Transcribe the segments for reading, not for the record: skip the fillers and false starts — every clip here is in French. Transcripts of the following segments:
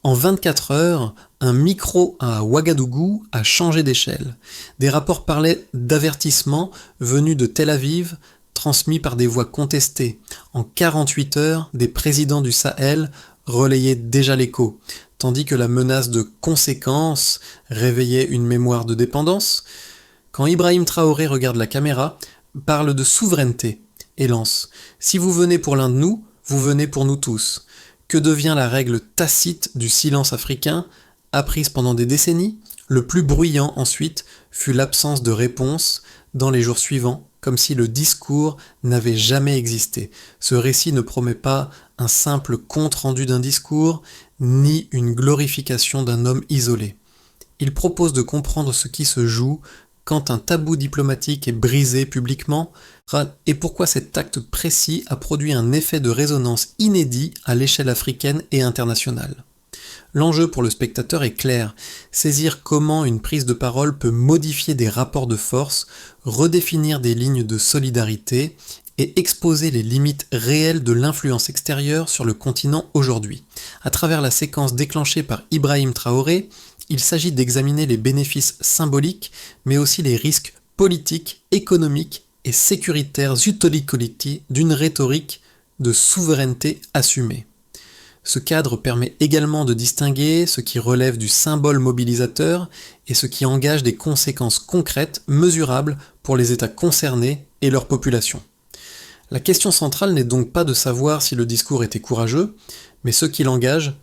En 24 heures, un micro à Ouagadougou a changé d'échelle. Des rapports parlaient d'avertissements venus de Tel Aviv, transmis par des voix contestées. En 48 heures, des présidents du Sahel relayaient déjà l'écho, tandis que la menace de conséquences réveillait une mémoire de dépendance. Quand Ibrahim Traoré regarde la caméra, parle de souveraineté et lance « Si vous venez pour l'un de nous, vous venez pour nous tous ». Que devient la règle tacite du silence africain, apprise pendant des décennies? Le plus bruyant ensuite fut l'absence de réponse dans les jours suivants, comme si le discours n'avait jamais existé. Ce récit ne promet pas un simple compte-rendu d'un discours, ni une glorification d'un homme isolé. Il propose de comprendre ce qui se joue quand un tabou diplomatique est brisé publiquement, et pourquoi cet acte précis a produit un effet de résonance inédit à l'échelle africaine et internationale. L'enjeu pour le spectateur est clair, saisir comment une prise de parole peut modifier des rapports de force, redéfinir des lignes de solidarité et exposer les limites réelles de l'influence extérieure sur le continent aujourd'hui. À travers la séquence déclenchée par Ibrahim Traoré, il s'agit d'examiner les bénéfices symboliques, mais aussi les risques politiques, économiques et sécuritaires utolicoliti d'une rhétorique de souveraineté assumée. Ce cadre permet également de distinguer ce qui relève du symbole mobilisateur et ce qui engage des conséquences concrètes, mesurables pour les États concernés et leur population. La question centrale n'est donc pas de savoir si le discours était courageux, mais ce qui l'engage,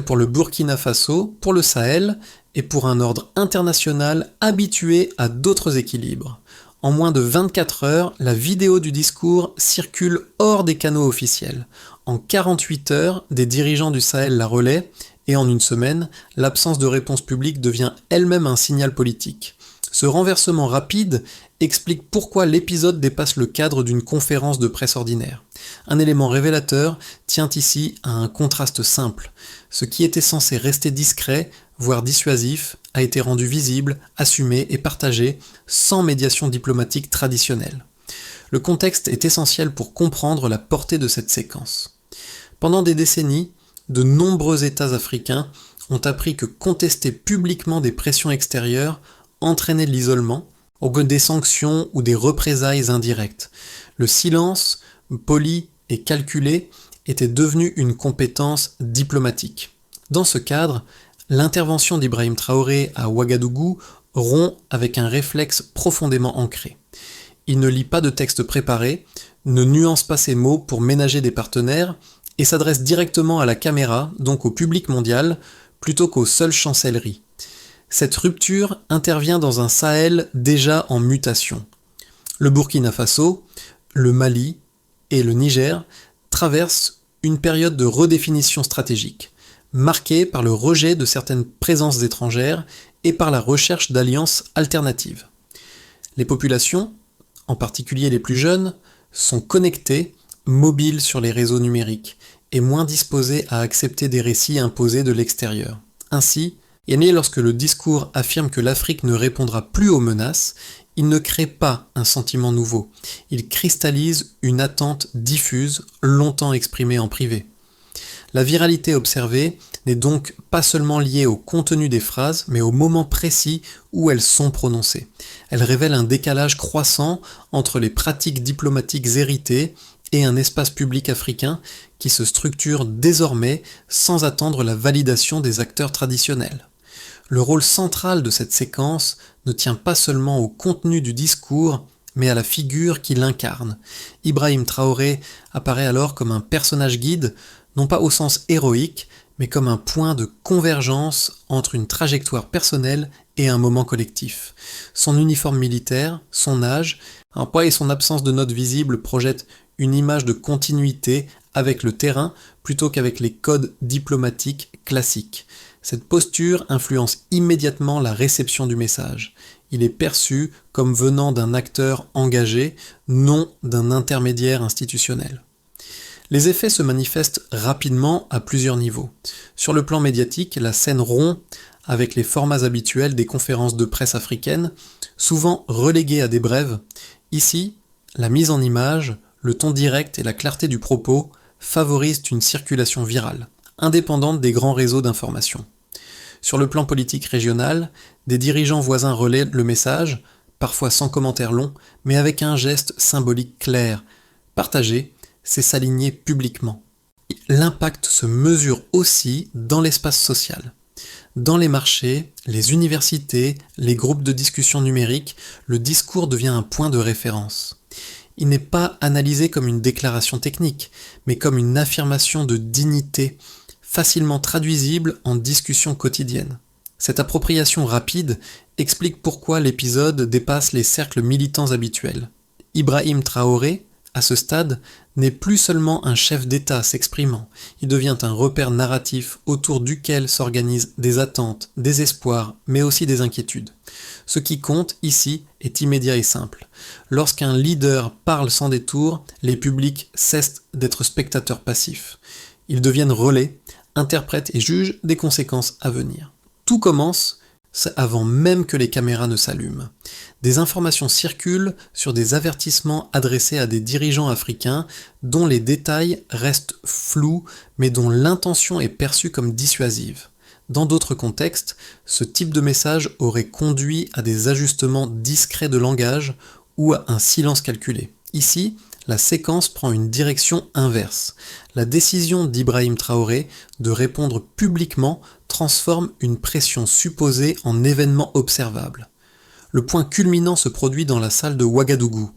pour le Burkina Faso, pour le Sahel et pour un ordre international habitué à d'autres équilibres. En moins de 24 heures, la vidéo du discours circule hors des canaux officiels. En 48 heures, des dirigeants du Sahel la relaient, et en une semaine, l'absence de réponse publique devient elle-même un signal politique. Ce renversement rapide explique pourquoi l'épisode dépasse le cadre d'une conférence de presse ordinaire. Un élément révélateur tient ici à un contraste simple. Ce qui était censé rester discret, voire dissuasif, a été rendu visible, assumé et partagé sans médiation diplomatique traditionnelle. Le contexte est essentiel pour comprendre la portée de cette séquence. Pendant des décennies, de nombreux États africains ont appris que contester publiquement des pressions extérieures entraînait l'isolement, des sanctions ou des représailles indirectes. Le silence, poli et calculé, était devenu une compétence diplomatique. Dans ce cadre, l'intervention d'Ibrahim Traoré à Ouagadougou rompt avec un réflexe profondément ancré. Il ne lit pas de texte préparé, ne nuance pas ses mots pour ménager des partenaires et s'adresse directement à la caméra, donc au public mondial, plutôt qu'aux seules chancelleries. Cette rupture intervient dans un Sahel déjà en mutation. Le Burkina Faso, le Mali et le Niger traversent une période de redéfinition stratégique, marquée par le rejet de certaines présences étrangères et par la recherche d'alliances alternatives. Les populations, en particulier les plus jeunes, sont connectées, mobiles sur les réseaux numériques et moins disposées à accepter des récits imposés de l'extérieur. Ainsi, lorsque le discours affirme que l'Afrique ne répondra plus aux menaces, il ne crée pas un sentiment nouveau, il cristallise une attente diffuse, longtemps exprimée en privé. La viralité observée n'est donc pas seulement liée au contenu des phrases, mais au moment précis où elles sont prononcées. Elle révèle un décalage croissant entre les pratiques diplomatiques héritées et un espace public africain qui se structure désormais sans attendre la validation des acteurs traditionnels. Le rôle central de cette séquence ne tient pas seulement au contenu du discours, mais à la figure qui l'incarne. Ibrahim Traoré apparaît alors comme un personnage guide, non pas au sens héroïque, mais comme un point de convergence entre une trajectoire personnelle et un moment collectif. Son uniforme militaire, son âge, un poids et son absence de notes visibles projettent une image de continuité avec le terrain plutôt qu'avec les codes diplomatiques classiques. Cette posture influence immédiatement la réception du message. Il est perçu comme venant d'un acteur engagé, non d'un intermédiaire institutionnel. Les effets se manifestent rapidement à plusieurs niveaux. Sur le plan médiatique, la scène rompt avec les formats habituels des conférences de presse africaines, souvent reléguées à des brèves. Ici, la mise en image, le ton direct et la clarté du propos favorisent une circulation virale. indépendante des grands réseaux d'information. Sur le plan politique régional, des dirigeants voisins relaient le message, parfois sans commentaire long, mais avec un geste symbolique clair. Partager, c'est s'aligner publiquement. L'impact se mesure aussi dans l'espace social. Dans les marchés, les universités, les groupes de discussion numérique, le discours devient un point de référence. Il n'est pas analysé comme une déclaration technique, mais comme une affirmation de dignité, facilement traduisible en discussion quotidienne. Cette appropriation rapide explique pourquoi l'épisode dépasse les cercles militants habituels. Ibrahim Traoré, à ce stade, n'est plus seulement un chef d'État s'exprimant, il devient un repère narratif autour duquel s'organisent des attentes, des espoirs, mais aussi des inquiétudes. Ce qui compte ici est immédiat et simple. Lorsqu'un leader parle sans détour, les publics cessent d'être spectateurs passifs. Ils deviennent relais, interprètent et jugent des conséquences à venir. Tout commence avant même que les caméras ne s'allument. Des informations circulent sur des avertissements adressés à des dirigeants africains dont les détails restent flous mais dont l'intention est perçue comme dissuasive. Dans d'autres contextes, ce type de message aurait conduit à des ajustements discrets de langage ou à un silence calculé. Ici, la séquence prend une direction inverse. La décision d'Ibrahim Traoré de répondre publiquement transforme une pression supposée en événement observable. Le point culminant se produit dans la salle de Ouagadougou.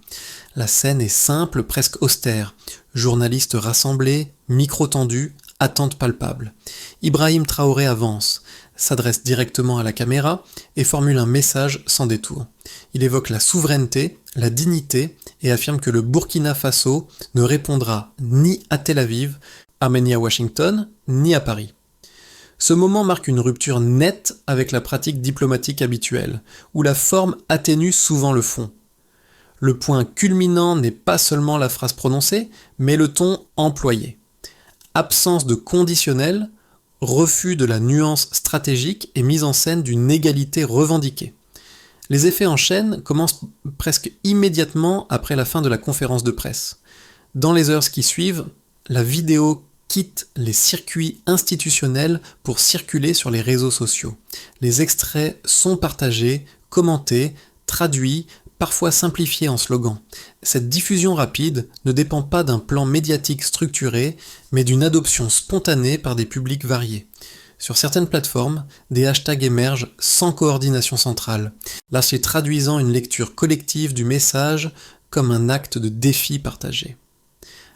La scène est simple, presque austère. Journalistes rassemblés, micro tendu, attente palpable. Ibrahim Traoré avance, s'adresse directement à la caméra et formule un message sans détour. Il évoque la souveraineté, la dignité et affirme que le Burkina Faso ne répondra ni à Tel Aviv, ni à Washington, ni à Paris. Ce moment marque une rupture nette avec la pratique diplomatique habituelle, où la forme atténue souvent le fond. Le point culminant n'est pas seulement la phrase prononcée, mais le ton employé. Absence de conditionnel, refus de la nuance stratégique et mise en scène d'une égalité revendiquée. Les effets en chaîne commencent presque immédiatement après la fin de la conférence de presse. Dans les heures qui suivent, la vidéo quitte les circuits institutionnels pour circuler sur les réseaux sociaux. Les extraits sont partagés, commentés, traduits, parfois simplifiés en slogans. Cette diffusion rapide ne dépend pas d'un plan médiatique structuré, mais d'une adoption spontanée par des publics variés. Sur certaines plateformes, des hashtags émergent sans coordination centrale, là c'est traduisant une lecture collective du message comme un acte de défi partagé.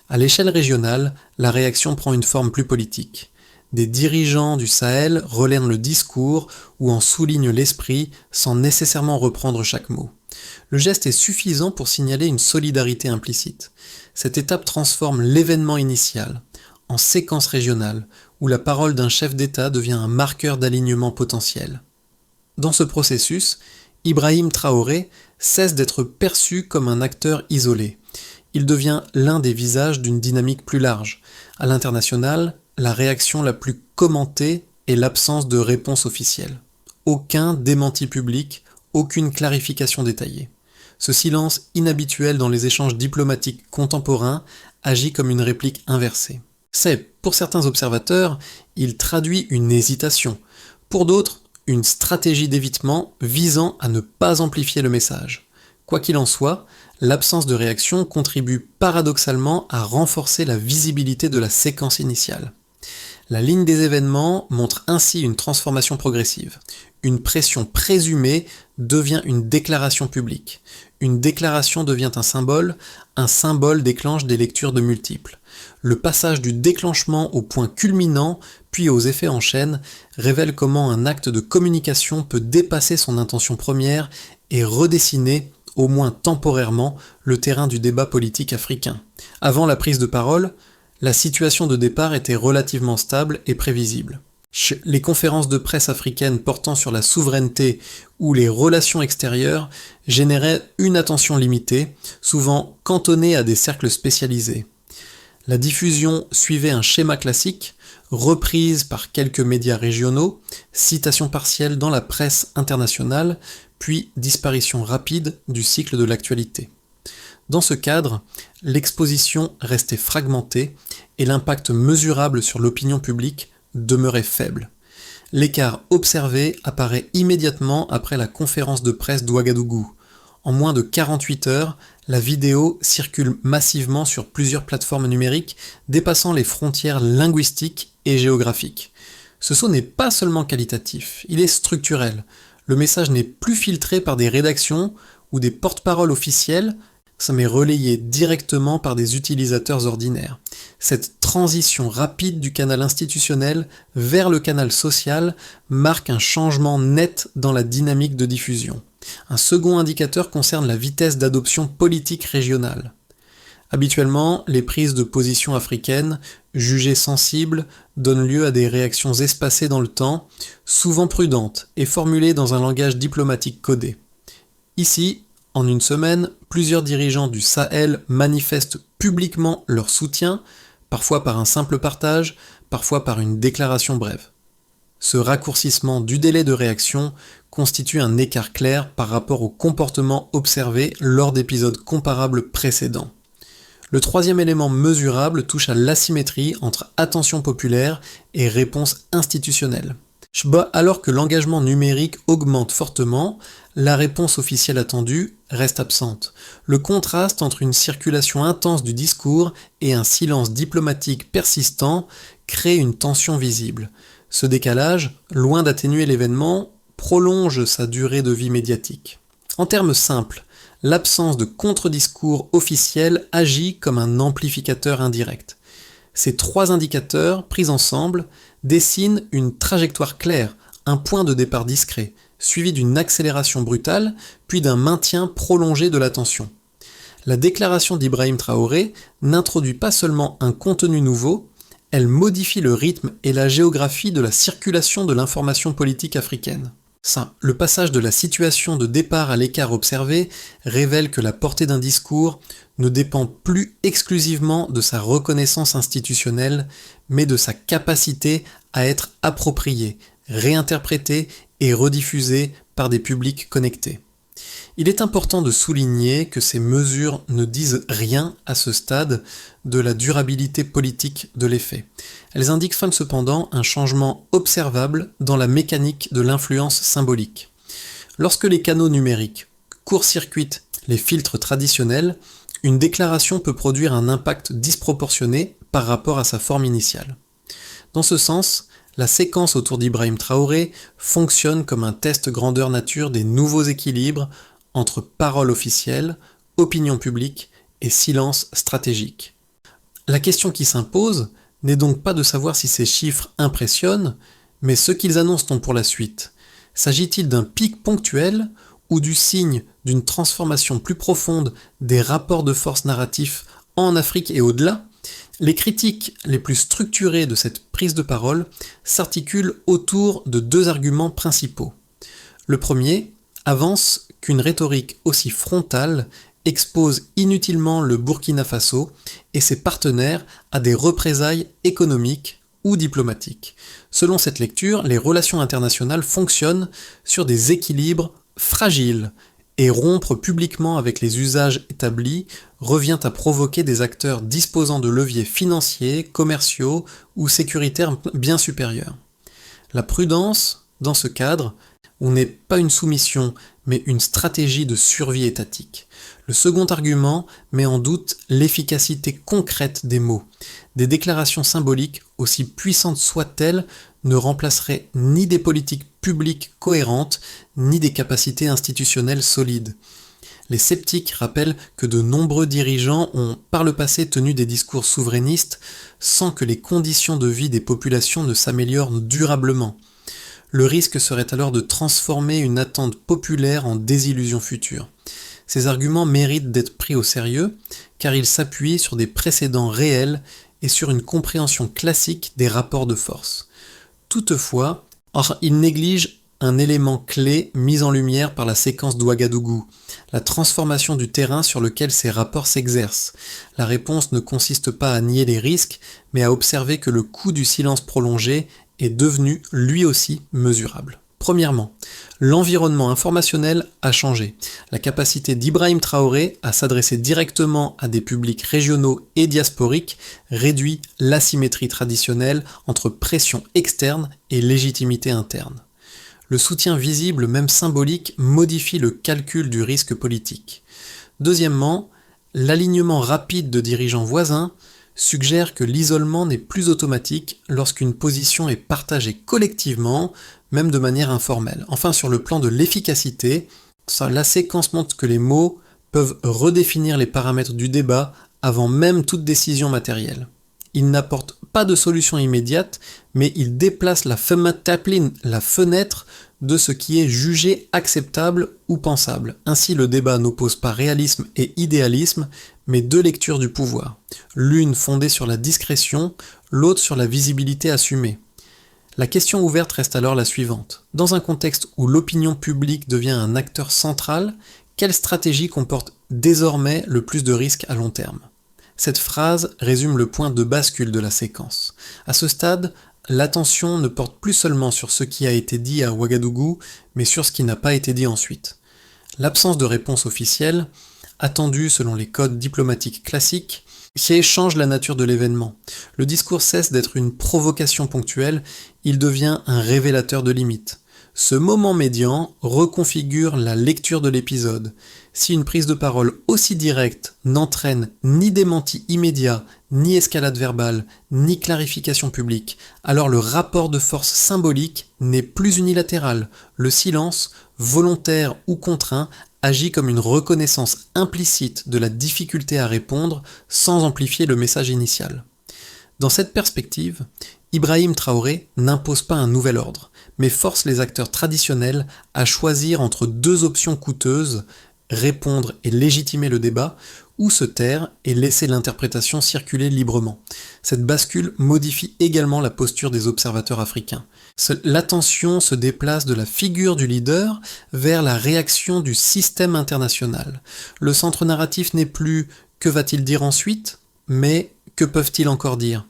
À l'échelle régionale, la réaction prend une forme plus politique. Des dirigeants du Sahel relaient le discours ou en soulignent l'esprit sans nécessairement reprendre chaque mot. Le geste est suffisant pour signaler une solidarité implicite. Cette étape transforme l'événement initial en séquence régionale, où la parole d'un chef d'État devient un marqueur d'alignement potentiel. Dans ce processus, Ibrahim Traoré cesse d'être perçu comme un acteur isolé. Il devient l'un des visages d'une dynamique plus large. À l'international, la réaction la plus commentée est l'absence de réponse officielle. Aucun démenti public, aucune clarification détaillée. Ce silence inhabituel dans les échanges diplomatiques contemporains agit comme une réplique inversée. Pour certains observateurs, il traduit une hésitation. Pour d'autres, une stratégie d'évitement visant à ne pas amplifier le message. Quoi qu'il en soit, l'absence de réaction contribue paradoxalement à renforcer la visibilité de la séquence initiale. La ligne des événements montre ainsi une transformation progressive. Une pression présumée devient une déclaration publique. Une déclaration devient un symbole déclenche des lectures de multiples. Le passage du déclenchement au point culminant, puis aux effets en chaîne, révèle comment un acte de communication peut dépasser son intention première et redessiner, au moins temporairement, le terrain du débat politique africain. Avant la prise de parole, la situation de départ était relativement stable et prévisible. Les conférences de presse africaines portant sur la souveraineté ou les relations extérieures généraient une attention limitée, souvent cantonnée à des cercles spécialisés. La diffusion suivait un schéma classique, reprise par quelques médias régionaux, citation partielle dans la presse internationale, puis disparition rapide du cycle de l'actualité. Dans ce cadre, l'exposition restait fragmentée et l'impact mesurable sur l'opinion publique demeurait faible. L'écart observé apparaît immédiatement après la conférence de presse d'Ouagadougou. En moins de 48 heures, la vidéo circule massivement sur plusieurs plateformes numériques, dépassant les frontières linguistiques et géographiques. Ce saut n'est pas seulement qualitatif, il est structurel. Le message n'est plus filtré par des rédactions ou des porte-paroles officiels, ça m'est relayé directement par des utilisateurs ordinaires. Cette transition rapide du canal institutionnel vers le canal social marque un changement net dans la dynamique de diffusion. Un second indicateur concerne la vitesse d'adoption politique régionale. Habituellement, les prises de position africaines, jugées sensibles, donnent lieu à des réactions espacées dans le temps, souvent prudentes et formulées dans un langage diplomatique codé. Ici, en une semaine, plusieurs dirigeants du Sahel manifestent publiquement leur soutien, parfois par un simple partage, parfois par une déclaration brève. Ce raccourcissement du délai de réaction constitue un écart clair par rapport au comportement observé lors d'épisodes comparables précédents. Le troisième élément mesurable touche à l'asymétrie entre attention populaire et réponse institutionnelle. Alors que l'engagement numérique augmente fortement, la réponse officielle attendue reste absente. Le contraste entre une circulation intense du discours et un silence diplomatique persistant crée une tension visible. Ce décalage, loin d'atténuer l'événement, prolonge sa durée de vie médiatique. En termes simples, l'absence de contre-discours officiel agit comme un amplificateur indirect. Ces trois indicateurs, pris ensemble, dessinent une trajectoire claire, un point de départ discret, suivi d'une accélération brutale, puis d'un maintien prolongé de la tension. La déclaration d'Ibrahim Traoré n'introduit pas seulement un contenu nouveau, elle modifie le rythme et la géographie de la circulation de l'information politique africaine. Le passage de la situation de départ à l'écart observé révèle que la portée d'un discours ne dépend plus exclusivement de sa reconnaissance institutionnelle, mais de sa capacité à être approprié, réinterprété et rediffusé par des publics connectés. Il est important de souligner que ces mesures ne disent rien à ce stade de la durabilité politique de l'effet. Elles indiquent cependant un changement observable dans la mécanique de l'influence symbolique. Lorsque les canaux numériques court-circuitent les filtres traditionnels, une déclaration peut produire un impact disproportionné par rapport à sa forme initiale. Dans ce sens, la séquence autour d'Ibrahim Traoré fonctionne comme un test grandeur nature des nouveaux équilibres entre parole officielle, opinion publique et silence stratégique. La question qui s'impose n'est donc pas de savoir si ces chiffres impressionnent, mais ce qu'ils annoncent pour la suite. S'agit-il d'un pic ponctuel ou du signe d'une transformation plus profonde des rapports de force narratifs en Afrique et au-delà? Les critiques les plus structurées de cette prise de parole s'articulent autour de deux arguments principaux. Le premier avance qu'une rhétorique aussi frontale expose inutilement le Burkina Faso et ses partenaires à des représailles économiques ou diplomatiques. Selon cette lecture, les relations internationales fonctionnent sur des équilibres fragiles et rompre publiquement avec les usages établis revient à provoquer des acteurs disposant de leviers financiers, commerciaux ou sécuritaires bien supérieurs. La prudence, dans ce cadre, n'est pas une soumission, mais une stratégie de survie étatique. Le second argument met en doute l'efficacité concrète des mots. Des déclarations symboliques, aussi puissantes soient-elles, ne remplaceraient ni des politiques publiques cohérentes, ni des capacités institutionnelles solides. Les sceptiques rappellent que de nombreux dirigeants ont par le passé tenu des discours souverainistes sans que les conditions de vie des populations ne s'améliorent durablement. Le risque serait alors de transformer une attente populaire en désillusion future. Ces arguments méritent d'être pris au sérieux car ils s'appuient sur des précédents réels et sur une compréhension classique des rapports de force. Toutefois, ils négligent un élément clé mis en lumière par la séquence d'Ouagadougou, la transformation du terrain sur lequel ces rapports s'exercent. La réponse ne consiste pas à nier les risques, mais à observer que le coût du silence prolongé est devenu lui aussi mesurable. Premièrement, l'environnement informationnel a changé. La capacité d'Ibrahim Traoré à s'adresser directement à des publics régionaux et diasporiques réduit l'asymétrie traditionnelle entre pression externe et légitimité interne. Le soutien visible, même symbolique, modifie le calcul du risque politique. Deuxièmement, l'alignement rapide de dirigeants voisins suggère que l'isolement n'est plus automatique lorsqu'une position est partagée collectivement, même de manière informelle. Enfin, sur le plan de l'efficacité, la séquence montre que les mots peuvent redéfinir les paramètres du débat avant même toute décision matérielle. Ils n'apportent pas de solution immédiate, mais ils déplacent la fenêtre de ce qui est jugé acceptable ou pensable. Ainsi, le débat n'oppose pas réalisme et idéalisme, mais deux lectures du pouvoir. L'une fondée sur la discrétion, l'autre sur la visibilité assumée. La question ouverte reste alors la suivante. Dans un contexte où l'opinion publique devient un acteur central, quelle stratégie comporte désormais le plus de risques à long terme ? Cette phrase résume le point de bascule de la séquence. À ce stade, l'attention ne porte plus seulement sur ce qui a été dit à Ouagadougou, mais sur ce qui n'a pas été dit ensuite. L'absence de réponse officielle, attendue selon les codes diplomatiques classiques, change la nature de l'événement. Le discours cesse d'être une provocation ponctuelle, il devient un révélateur de limites. Ce moment médian reconfigure la lecture de l'épisode. Si une prise de parole aussi directe n'entraîne ni démenti immédiat, ni escalade verbale, ni clarification publique, alors le rapport de force symbolique n'est plus unilatéral. Le silence, volontaire ou contraint, agit comme une reconnaissance implicite de la difficulté à répondre sans amplifier le message initial. Dans cette perspective, Ibrahim Traoré n'impose pas un nouvel ordre, mais force les acteurs traditionnels à choisir entre deux options coûteuses, répondre et légitimer le débat, ou se taire et laisser l'interprétation circuler librement. Cette bascule modifie également la posture des observateurs africains. L'attention se déplace de la figure du leader vers la réaction du système international. Le centre narratif n'est plus « que va-t-il dire ensuite ?», mais « que peuvent-ils encore dire ?»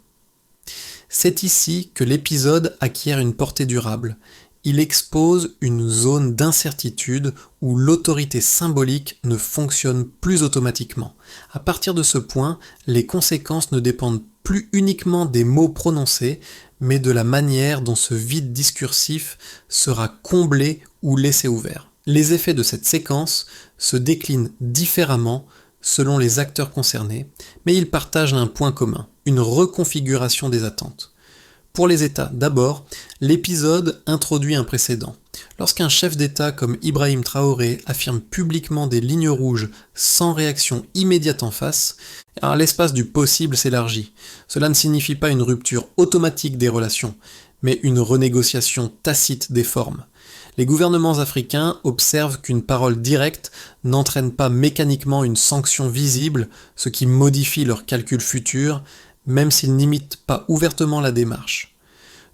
C'est ici que l'épisode acquiert une portée durable. Il expose une zone d'incertitude où l'autorité symbolique ne fonctionne plus automatiquement. À partir de ce point, les conséquences ne dépendent plus uniquement des mots prononcés, mais de la manière dont ce vide discursif sera comblé ou laissé ouvert. Les effets de cette séquence se déclinent différemment selon les acteurs concernés, mais ils partagent un point commun, une reconfiguration des attentes. Pour les États, d'abord, l'épisode introduit un précédent. Lorsqu'un chef d'État comme Ibrahim Traoré affirme publiquement des lignes rouges sans réaction immédiate en face, alors l'espace du possible s'élargit. Cela ne signifie pas une rupture automatique des relations, mais une renégociation tacite des formes. Les gouvernements africains observent qu'une parole directe n'entraîne pas mécaniquement une sanction visible, ce qui modifie leurs calculs futurs, même s'ils n'imitent pas ouvertement la démarche.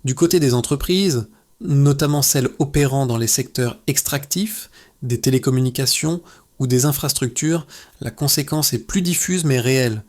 Du côté des entreprises, notamment celles opérant dans les secteurs extractifs, des télécommunications ou des infrastructures, la conséquence est plus diffuse mais réelle.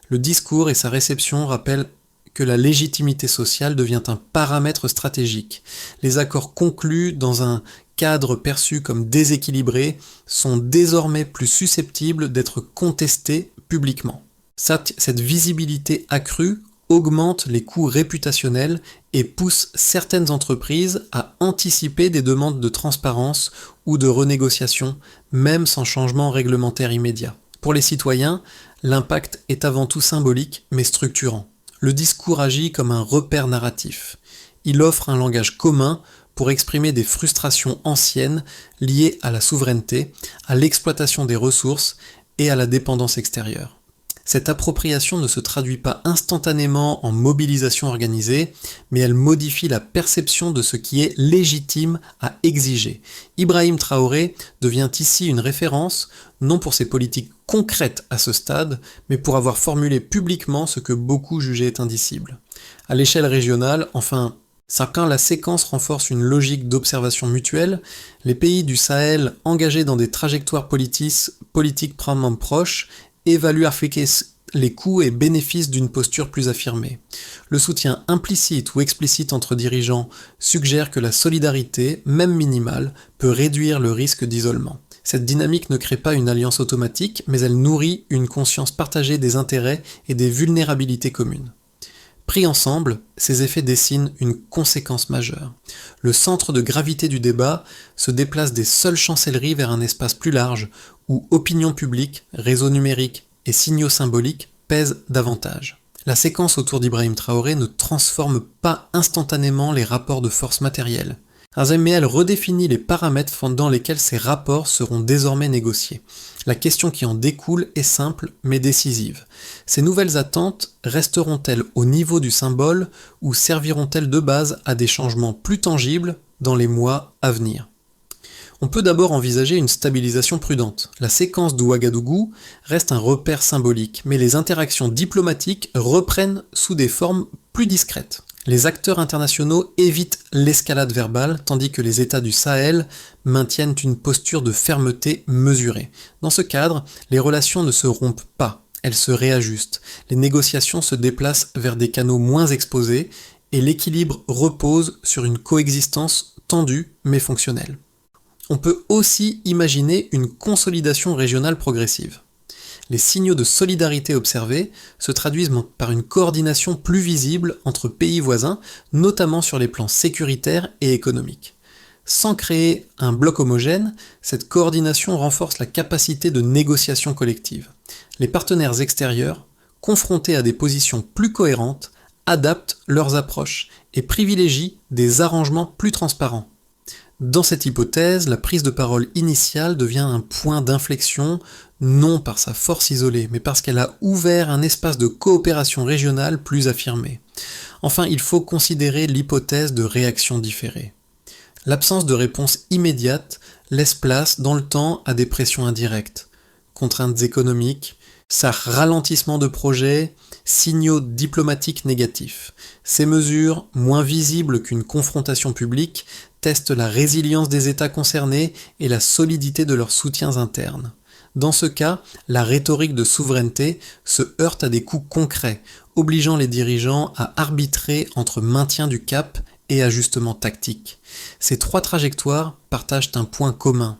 Le discours et sa réception rappellent que la légitimité sociale devient un paramètre stratégique. Les accords conclus dans un cadre perçu comme déséquilibré sont désormais plus susceptibles d'être contestés publiquement. Cette visibilité accrue augmente les coûts réputationnels et pousse certaines entreprises à anticiper des demandes de transparence ou de renégociation, même sans changement réglementaire immédiat. Pour les citoyens, l'impact est avant tout symbolique mais structurant. Le discours agit comme un repère narratif. Il offre un langage commun pour exprimer des frustrations anciennes liées à la souveraineté, à l'exploitation des ressources et à la dépendance extérieure. Cette appropriation ne se traduit pas instantanément en mobilisation organisée, mais elle modifie la perception de ce qui est légitime à exiger. Ibrahim Traoré devient ici une référence, non pour ses politiques concrètes à ce stade, mais pour avoir formulé publiquement ce que beaucoup jugeaient indicible. À l'échelle régionale, enfin, quand la séquence renforce une logique d'observation mutuelle, les pays du Sahel engagés dans des trajectoires politiques probablement proches évalue les coûts et bénéfices d'une posture plus affirmée. Le soutien implicite ou explicite entre dirigeants suggère que la solidarité, même minimale, peut réduire le risque d'isolement. Cette dynamique ne crée pas une alliance automatique, mais elle nourrit une conscience partagée des intérêts et des vulnérabilités communes. Pris ensemble, ces effets dessinent une conséquence majeure. Le centre de gravité du débat se déplace des seules chancelleries vers un espace plus large, où opinion publique, réseaux numériques et signaux symboliques pèsent davantage. La séquence autour d'Ibrahim Traoré ne transforme pas instantanément les rapports de force matériels, mais elle redéfinit les paramètres dans lesquels ces rapports seront désormais négociés. La question qui en découle est simple mais décisive. Ces nouvelles attentes resteront-elles au niveau du symbole ou serviront-elles de base à des changements plus tangibles dans les mois à venir ? On peut d'abord envisager une stabilisation prudente. La séquence d'Ouagadougou reste un repère symbolique, mais les interactions diplomatiques reprennent sous des formes plus discrètes. Les acteurs internationaux évitent l'escalade verbale, tandis que les États du Sahel maintiennent une posture de fermeté mesurée. Dans ce cadre, les relations ne se rompent pas, elles se réajustent. Les négociations se déplacent vers des canaux moins exposés et l'équilibre repose sur une coexistence tendue mais fonctionnelle. On peut aussi imaginer une consolidation régionale progressive. Les signaux de solidarité observés se traduisent par une coordination plus visible entre pays voisins, notamment sur les plans sécuritaires et économiques. Sans créer un bloc homogène, cette coordination renforce la capacité de négociation collective. Les partenaires extérieurs, confrontés à des positions plus cohérentes, adaptent leurs approches et privilégient des arrangements plus transparents. Dans cette hypothèse, la prise de parole initiale devient un point d'inflexion, non par sa force isolée, mais parce qu'elle a ouvert un espace de coopération régionale plus affirmé. Enfin, il faut considérer l'hypothèse de réaction différée. L'absence de réponse immédiate laisse place dans le temps à des pressions indirectes, contraintes économiques, ralentissement de projets, signaux diplomatiques négatifs. Ces mesures, moins visibles qu'une confrontation publique, testent la résilience des États concernés et la solidité de leurs soutiens internes. Dans ce cas, la rhétorique de souveraineté se heurte à des coups concrets, obligeant les dirigeants à arbitrer entre maintien du cap et ajustement tactique. Ces trois trajectoires partagent un point commun.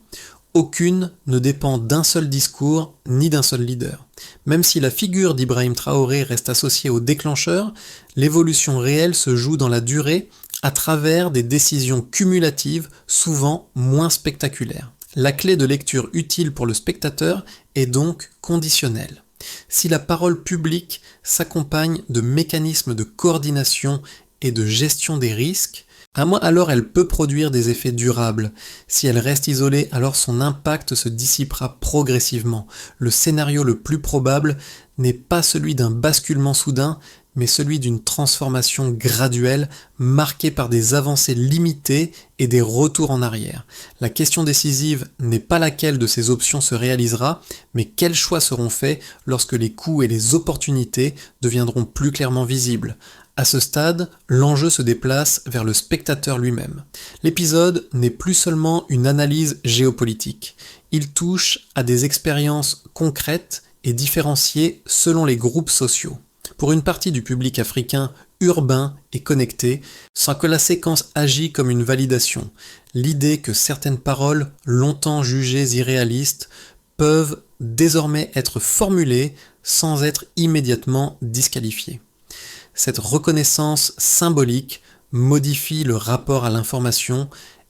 Aucune ne dépend d'un seul discours ni d'un seul leader. Même si la figure d'Ibrahim Traoré reste associée au déclencheur, l'évolution réelle se joue dans la durée à travers des décisions cumulatives, souvent moins spectaculaires. La clé de lecture utile pour le spectateur est donc conditionnelle. Si la parole publique s'accompagne de mécanismes de coordination et de gestion des risques, alors elle peut produire des effets durables. Si elle reste isolée, alors son impact se dissipera progressivement. Le scénario le plus probable n'est pas celui d'un basculement soudain, mais celui d'une transformation graduelle marquée par des avancées limitées et des retours en arrière. La question décisive n'est pas laquelle de ces options se réalisera, mais quels choix seront faits lorsque les coûts et les opportunités deviendront plus clairement visibles. À ce stade, l'enjeu se déplace vers le spectateur lui-même. L'épisode n'est plus seulement une analyse géopolitique. Il touche à des expériences concrètes et différenciées selon les groupes sociaux. Pour une partie du public africain urbain et connecté, sans que la séquence agit comme une validation, l'idée que certaines paroles, longtemps jugées irréalistes, peuvent désormais être formulées sans être immédiatement disqualifiées. Cette reconnaissance symbolique modifie le rapport à l'information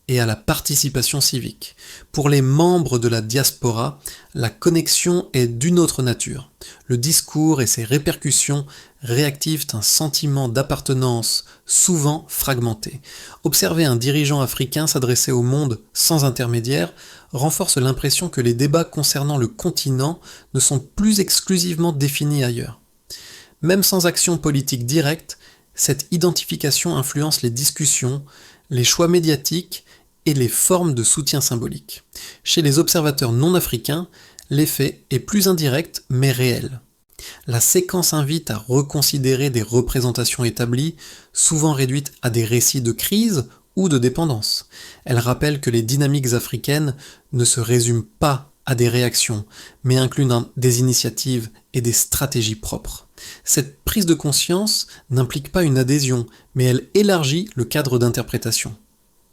et à la participation civique. Pour les membres de la diaspora, la connexion est d'une autre nature. Le discours et ses répercussions réactivent un sentiment d'appartenance souvent fragmenté. Observer un dirigeant africain s'adresser au monde sans intermédiaire renforce l'impression que les débats concernant le continent ne sont plus exclusivement définis ailleurs. Même sans action politique directe, cette identification influence les discussions, les choix médiatiques et les formes de soutien symbolique. Chez les observateurs non africains, l'effet est plus indirect mais réel. La séquence invite à reconsidérer des représentations établies, souvent réduites à des récits de crise ou de dépendance. Elle rappelle que les dynamiques africaines ne se résument pas à des réactions, mais inclut des initiatives et des stratégies propres. Cette prise de conscience n'implique pas une adhésion, mais elle élargit le cadre d'interprétation.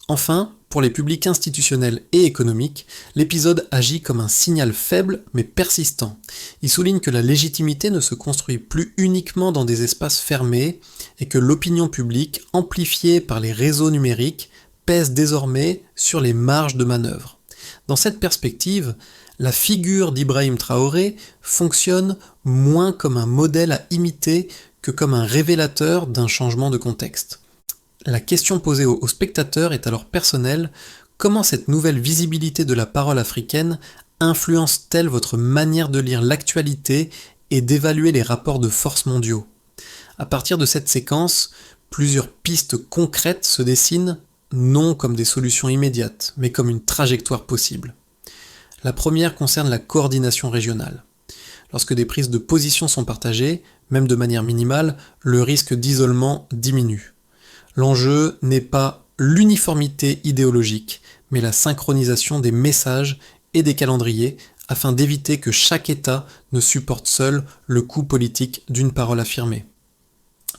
Enfin, pour les publics institutionnels et économiques, l'épisode agit comme un signal faible mais persistant. Il souligne que la légitimité ne se construit plus uniquement dans des espaces fermés et que l'opinion publique, amplifiée par les réseaux numériques, pèse désormais sur les marges de manœuvre. Dans cette perspective, la figure d'Ibrahim Traoré fonctionne moins comme un modèle à imiter que comme un révélateur d'un changement de contexte. La question posée aux spectateurs est alors personnelle: comment cette nouvelle visibilité de la parole africaine influence-t-elle votre manière de lire l'actualité et d'évaluer les rapports de force mondiaux? À partir de cette séquence, plusieurs pistes concrètes se dessinent, non comme des solutions immédiates, mais comme une trajectoire possible. La première concerne la coordination régionale. Lorsque des prises de position sont partagées, même de manière minimale, le risque d'isolement diminue. L'enjeu n'est pas l'uniformité idéologique, mais la synchronisation des messages et des calendriers afin d'éviter que chaque État ne supporte seul le coût politique d'une parole affirmée.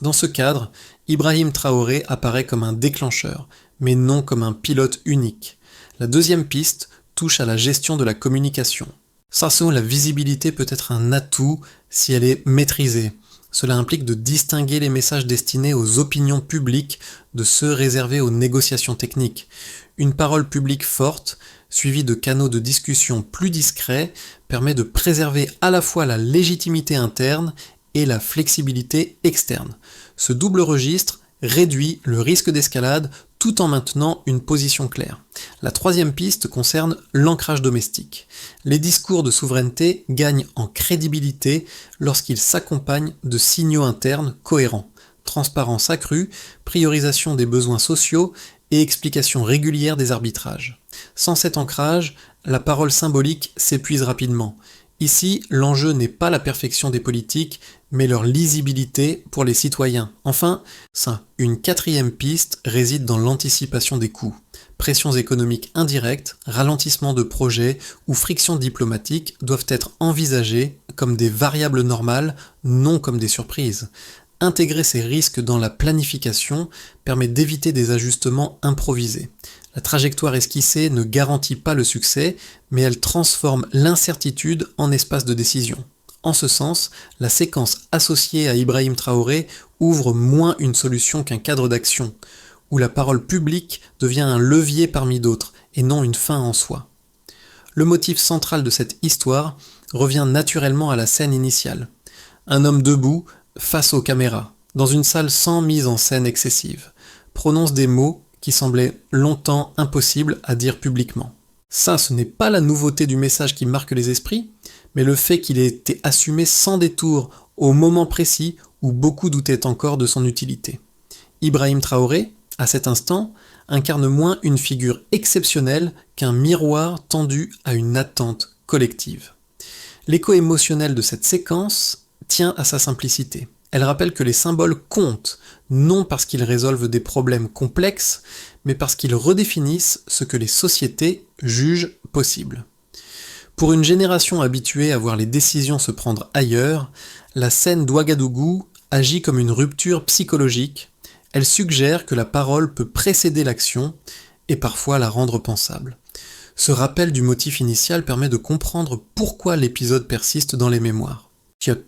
Dans ce cadre, Ibrahim Traoré apparaît comme un déclencheur, mais non comme un pilote unique. La deuxième piste touche à la gestion de la communication. Sarson, la visibilité peut être un atout si elle est maîtrisée. Cela implique de distinguer les messages destinés aux opinions publiques de ceux réservés aux négociations techniques. Une parole publique forte, suivie de canaux de discussion plus discrets, permet de préserver à la fois la légitimité interne et la flexibilité externe. Ce double registre réduit le risque d'escalade tout en maintenant une position claire. La troisième piste concerne l'ancrage domestique. Les discours de souveraineté gagnent en crédibilité lorsqu'ils s'accompagnent de signaux internes cohérents. Transparence accrue, priorisation des besoins sociaux et explication régulière des arbitrages. Sans cet ancrage, la parole symbolique s'épuise rapidement. Ici, l'enjeu n'est pas la perfection des politiques, mais leur lisibilité pour les citoyens. Enfin, une quatrième piste réside dans l'anticipation des coûts. Pressions économiques indirectes, ralentissement de projets ou frictions diplomatiques doivent être envisagées comme des variables normales, non comme des surprises. Intégrer ces risques dans la planification permet d'éviter des ajustements improvisés. La trajectoire esquissée ne garantit pas le succès, mais elle transforme l'incertitude en espace de décision. En ce sens, la séquence associée à Ibrahim Traoré ouvre moins une solution qu'un cadre d'action, où la parole publique devient un levier parmi d'autres, et non une fin en soi. Le motif central de cette histoire revient naturellement à la scène initiale. Un homme debout, face aux caméras, dans une salle sans mise en scène excessive, prononce des mots qui semblaient longtemps impossibles à dire publiquement. Ça, ce n'est pas la nouveauté du message qui marque les esprits, mais le fait qu'il ait été assumé sans détour au moment précis où beaucoup doutaient encore de son utilité. Ibrahim Traoré, à cet instant, incarne moins une figure exceptionnelle qu'un miroir tendu à une attente collective. L'écho émotionnel de cette séquence tient à sa simplicité. Elle rappelle que les symboles comptent, non parce qu'ils résolvent des problèmes complexes, mais parce qu'ils redéfinissent ce que les sociétés jugent possible. Pour une génération habituée à voir les décisions se prendre ailleurs, la scène d'Ouagadougou agit comme une rupture psychologique. Elle suggère que la parole peut précéder l'action et parfois la rendre pensable. Ce rappel du motif initial permet de comprendre pourquoi l'épisode persiste dans les mémoires.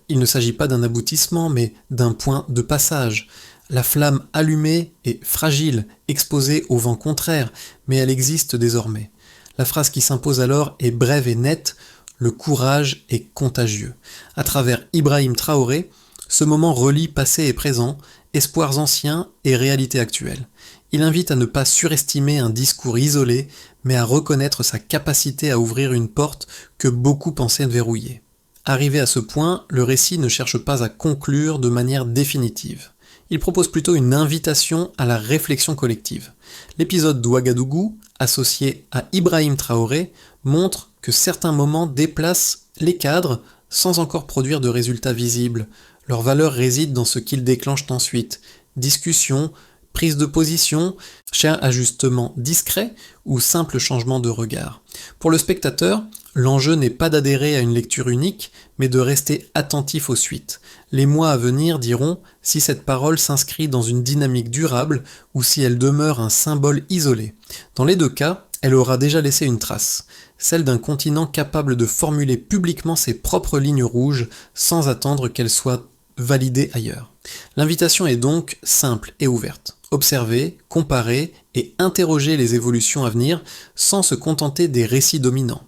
Il ne s'agit pas d'un aboutissement, mais d'un point de passage. La flamme allumée est fragile, exposée au vent contraire, mais elle existe désormais. La phrase qui s'impose alors est brève et nette: le courage est contagieux. À travers Ibrahim Traoré, ce moment relie passé et présent, espoirs anciens et réalité actuelle. Il invite à ne pas surestimer un discours isolé, mais à reconnaître sa capacité à ouvrir une porte que beaucoup pensaient verrouillée. Arrivé à ce point, le récit ne cherche pas à conclure de manière définitive. Il propose plutôt une invitation à la réflexion collective. L'épisode d'Ouagadougou, associé à Ibrahim Traoré, montre que certains moments déplacent les cadres sans encore produire de résultats visibles. Leur valeur réside dans ce qu'ils déclenchent ensuite: discussion, prise de position, ajustement discret ou simple changement de regard. Pour le spectateur, L'enjeu n'est pas d'adhérer à une lecture unique, mais de rester attentif aux suites. Les mois à venir diront si cette parole s'inscrit dans une dynamique durable ou si elle demeure un symbole isolé. Dans les deux cas, elle aura déjà laissé une trace, celle d'un continent capable de formuler publiquement ses propres lignes rouges sans attendre qu'elles soient validées ailleurs. L'invitation est donc simple et ouverte. Observer, comparer et interroger les évolutions à venir sans se contenter des récits dominants.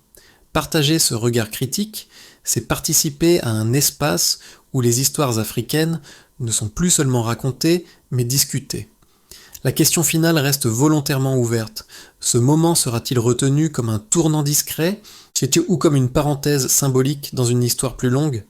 Partager ce regard critique, c'est participer à un espace où les histoires africaines ne sont plus seulement racontées, mais discutées. La question finale reste volontairement ouverte. Ce moment sera-t-il retenu comme un tournant discret, ou comme une parenthèse symbolique dans une histoire plus longue ?